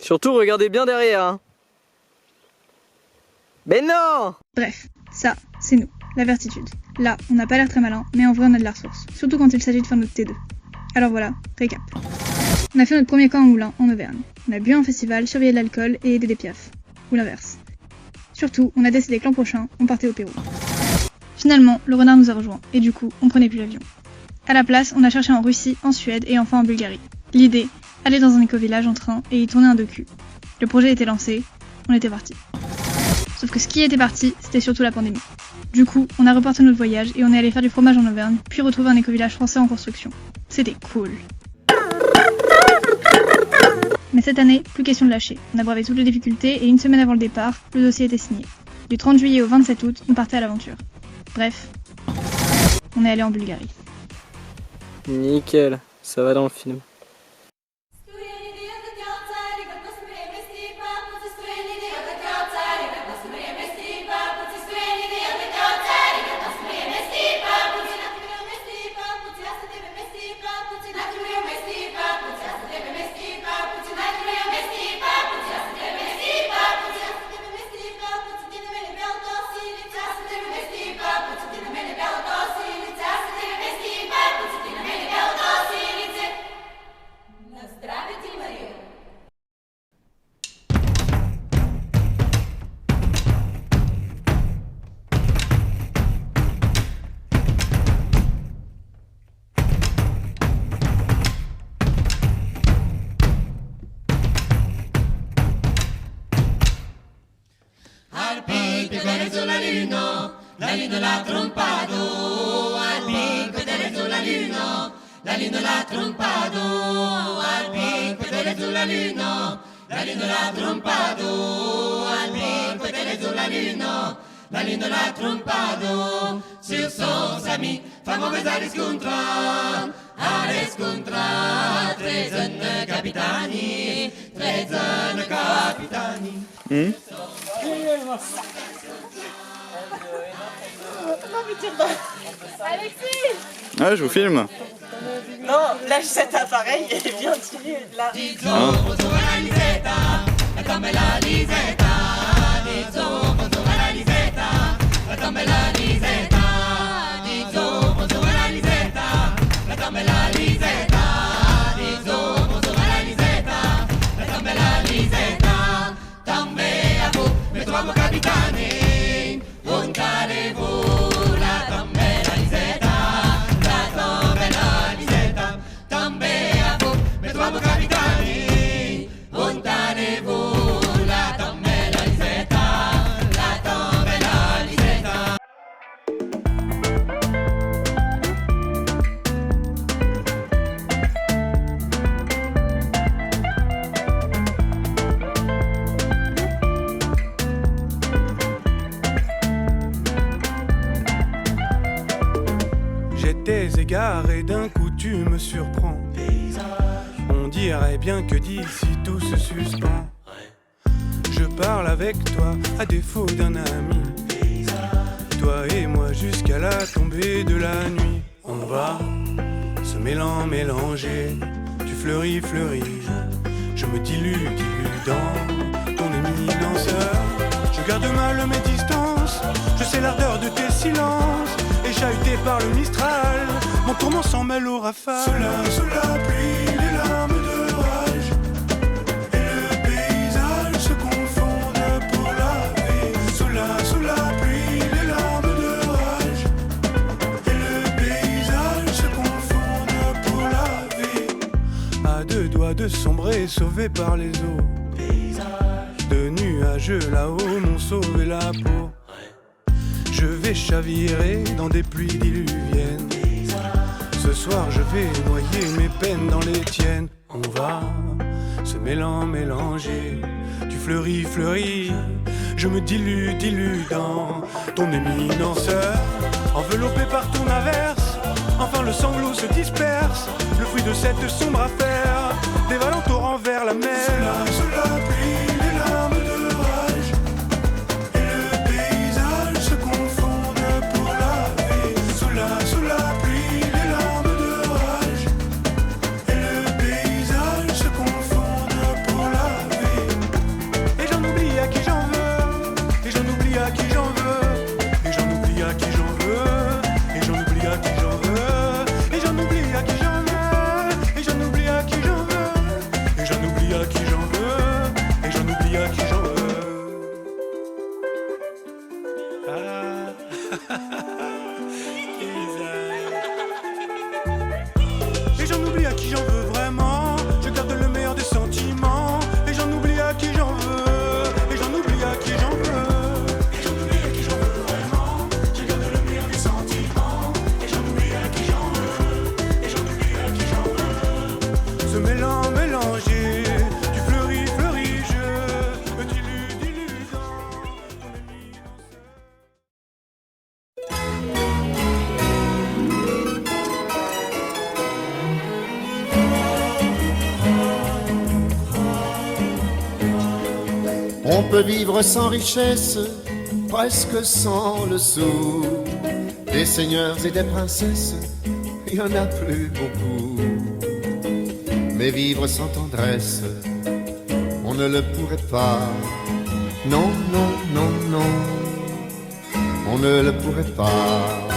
Surtout, regardez bien derrière. Hein. Mais non! Bref, ça, c'est nous, la vertitude. Là, on n'a pas l'air très malin, mais en vrai on a de la ressource, surtout quand il s'agit de faire notre T2. Alors voilà, récap. On a fait notre premier camp en moulin, en Auvergne. On a bu un festival, surveillé de l'alcool et aidé des piafs. Ou l'inverse. Surtout, on a décidé que l'an prochain, on partait au Pérou. Finalement, le renard nous a rejoints, et du coup, on prenait plus l'avion. À la place, on a cherché en Russie, en Suède et enfin en Bulgarie. L'idée, aller dans un éco-village en train et y tourner un docu. Le projet était lancé, on était parti. Sauf que ce qui était parti, c'était surtout la pandémie. Du coup, on a reporté notre voyage et on est allé faire du fromage en Auvergne, puis retrouver un éco-village français en construction. C'était cool. Mais cette année, plus question de lâcher. On a bravé toutes les difficultés et une semaine avant le départ, le dossier était signé. Du 30 juillet au 27 août, on partait à l'aventure. Bref, on est allé en Bulgarie. Nickel, ça va dans le film. La luna l'ha trompato, al picco delle sulla luna, la luna l'ha trompato, al picco delle sulla luna, la luna l'ha trompato, al picco delle sulla luna, la luna l'ha trompato, sur son ami, fa mauvaise à riscontrare, tre jeunes capitani, tre jeunes capitani. Alexis! Ouais, je vous filme. Non, lâche cet appareil et viens tirer là. J'étais égaré, d'un coup tu me surprends. On dirait bien que d'ici tout se suspend. Je parle avec toi à défaut d'un ami. Toi et moi jusqu'à la tombée de la nuit. On va se mélanger. Tu fleuris, je me dilue dans ton éminence. Je garde mal mes distances, je sais l'ardeur de tes silences. Et chahuté par le Mistral, mon tourment s'en mêle au rafale. Sous la pluie, les larmes de rage, et le paysage se confondent pour laver. Sous la pluie, les larmes de rage, et le paysage se confondent pour laver. À deux doigts de sombrer, sauvé par les eaux. De nuages là-haut m'ont sauvé la peau. Je vais chavirer dans des pluies diluviennes. Ce soir je vais noyer mes peines dans les tiennes. On va se mélanger. Tu fleuris, je me dilue dans ton éminence. Enveloppé par ton averse, enfin le sanglot se disperse. Le fruit de cette sombre affaire, dévalant au torrent vers la mer. Sous la pluie, les larmes de rage, et le paysage se confondent pour laver. Sous la pluie, les larmes de rage, et le paysage se confondent pour laver. On peut vivre sans richesse, presque sans le sou. Des seigneurs et des princesses, il y en a plus beaucoup. Mais vivre sans tendresse, on ne le pourrait pas. Non, non, non, non, on ne le pourrait pas.